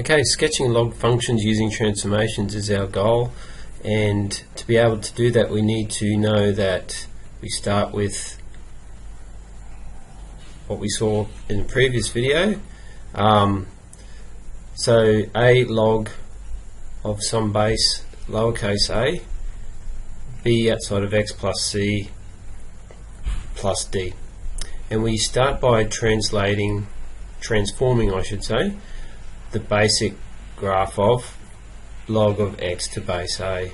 Okay, sketching log functions using transformations is our goal, and to be able to do that we need to know that we start with what we saw in the previous video. So a log of some base lowercase a, b outside of x plus c plus d, and we start by transforming I should say, the basic graph of log of x to base a.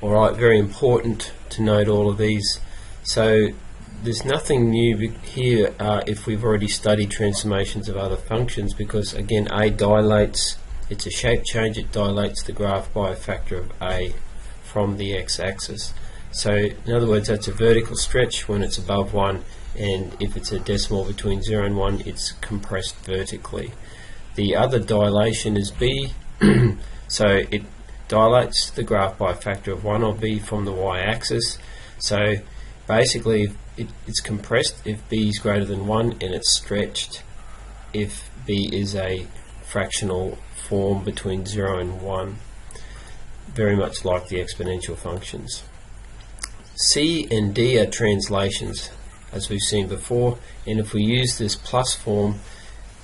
Alright, very important to note all of these. So there's nothing new here if we've already studied transformations of other functions, because again a dilates, it's a shape change, it dilates the graph by a factor of a from the x-axis. So in other words, that's a vertical stretch when it's above 1, and if it's a decimal between 0 and 1 it's compressed vertically. The other dilation is b, so it dilates the graph by a factor of 1 or b from the y-axis. So basically it's compressed if b is greater than 1, and it's stretched if b is a fractional form between 0 and 1, very much like the exponential functions. C and D are translations, as we've seen before, and if we use this plus form,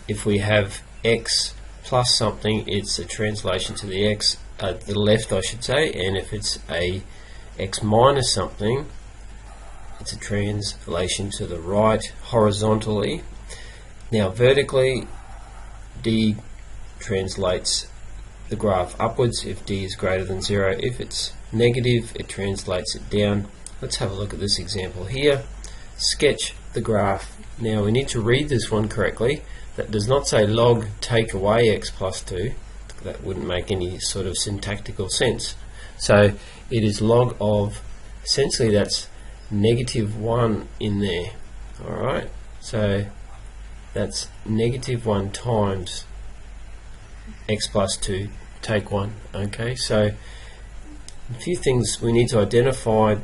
if we have x plus something, it's a translation to the x, the left I should say, and if it's a x minus something, it's a translation to the right horizontally. Now vertically, D translates the graph upwards if D is greater than 0. If it's negative, it translates it down. Let's have a look at this example here. Sketch the graph. Now we need to read this one correctly. That does not say log take away x plus 2. That wouldn't make any sort of syntactical sense. So it is log of, essentially that's negative 1 in there. Alright, so that's negative 1 times x plus 2 take 1. Okay, so a few things we need to identify.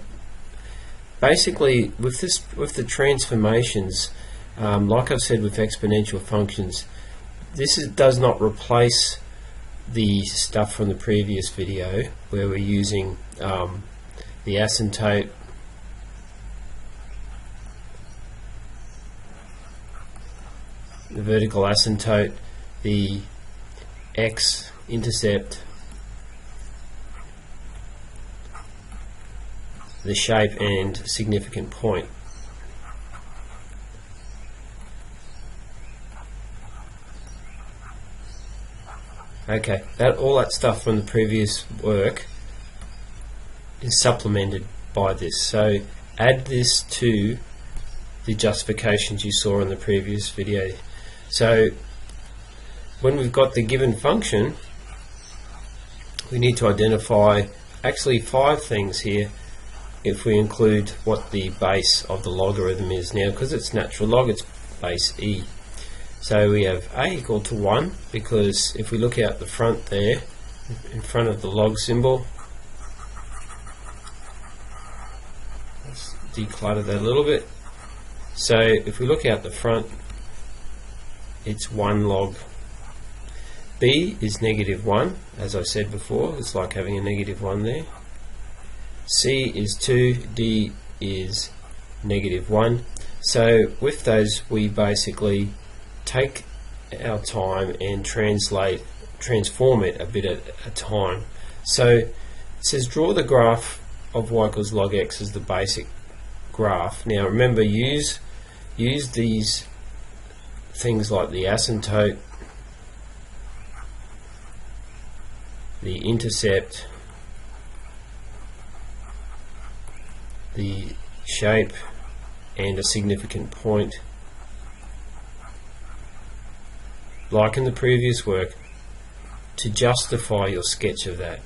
Basically with the transformations, like I've said with exponential functions, this does not replace the stuff from the previous video where we're using the asymptote, the vertical asymptote, the x-intercept, the shape and significant point. Okay, all that stuff from the previous work is supplemented by this. So add this to the justifications you saw in the previous video. So when we've got the given function, we need to identify actually 5 things here if we include what the base of the logarithm is. Now because it's natural log, it's base e. So we have a equal to 1, because if we look out the front there, in front of the log symbol, let's declutter that a little bit. So if we look out the front, it's 1 log. B is negative 1, as I said before, it's like having a negative 1 there. C is 2, D is negative 1. So with those we basically take our time and transform it a bit at a time. So it says draw the graph of y equals log x as the basic graph. Now remember, use these things like the asymptote, the intercept, the shape and a significant point, like in the previous work, to justify your sketch of that.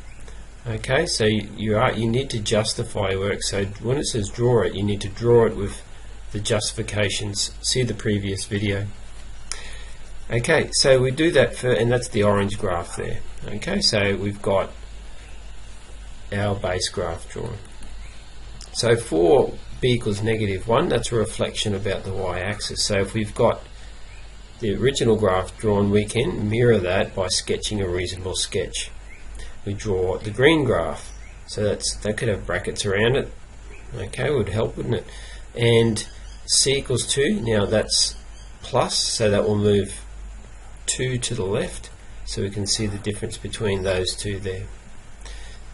Okay, so you need to justify your work. So when it says draw it, you need to draw it with the justifications. See the previous video. Okay, so we do that and that's the orange graph there. Okay, so we've got our base graph drawn. So for b equals negative 1, that's a reflection about the y-axis. So if we've got the original graph drawn, we can mirror that by sketching a reasonable sketch. We draw the green graph, so that could have brackets around it. Okay, would help, wouldn't it? And c equals 2, now that's plus, so that will move 2 to the left, so we can see the difference between those two there.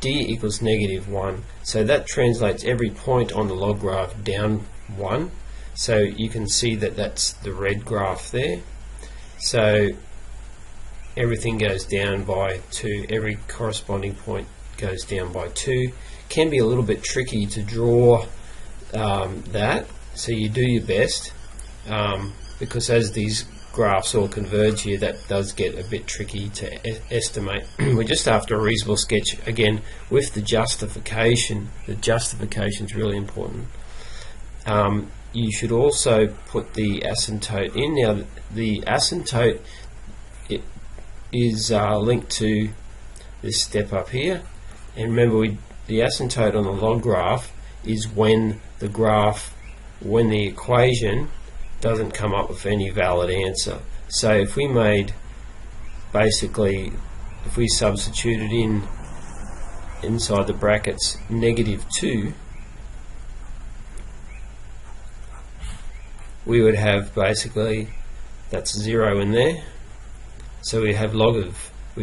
D equals -1, so that translates every point on the log graph down 1, so you can see that that's the red graph there. So everything goes down by 2, every corresponding point goes down by 2. Can be a little bit tricky to draw that, so you do your best, because as these graphs all converge here, that does get a bit tricky to estimate. We're just after a reasonable sketch, again, with the justification. The justification is really important. You should also put the asymptote in. Now, the asymptote is linked to this step up here, and remember, the asymptote on the log graph is when the equation doesn't come up with any valid answer. So if we made, basically, if we substituted inside the brackets -2, we would have basically, that's 0 in there, so we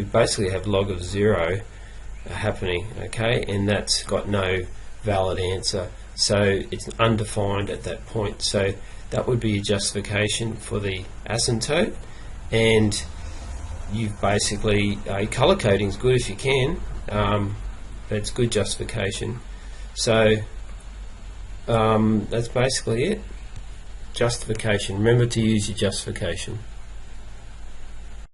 basically have log of 0 happening, okay, and that's got no valid answer, so it's undefined at that point. So that would be a justification for the asymptote, and you've basically, color coding is good if you can, but it's good justification. So that's basically it. Justification. Remember to use your justification.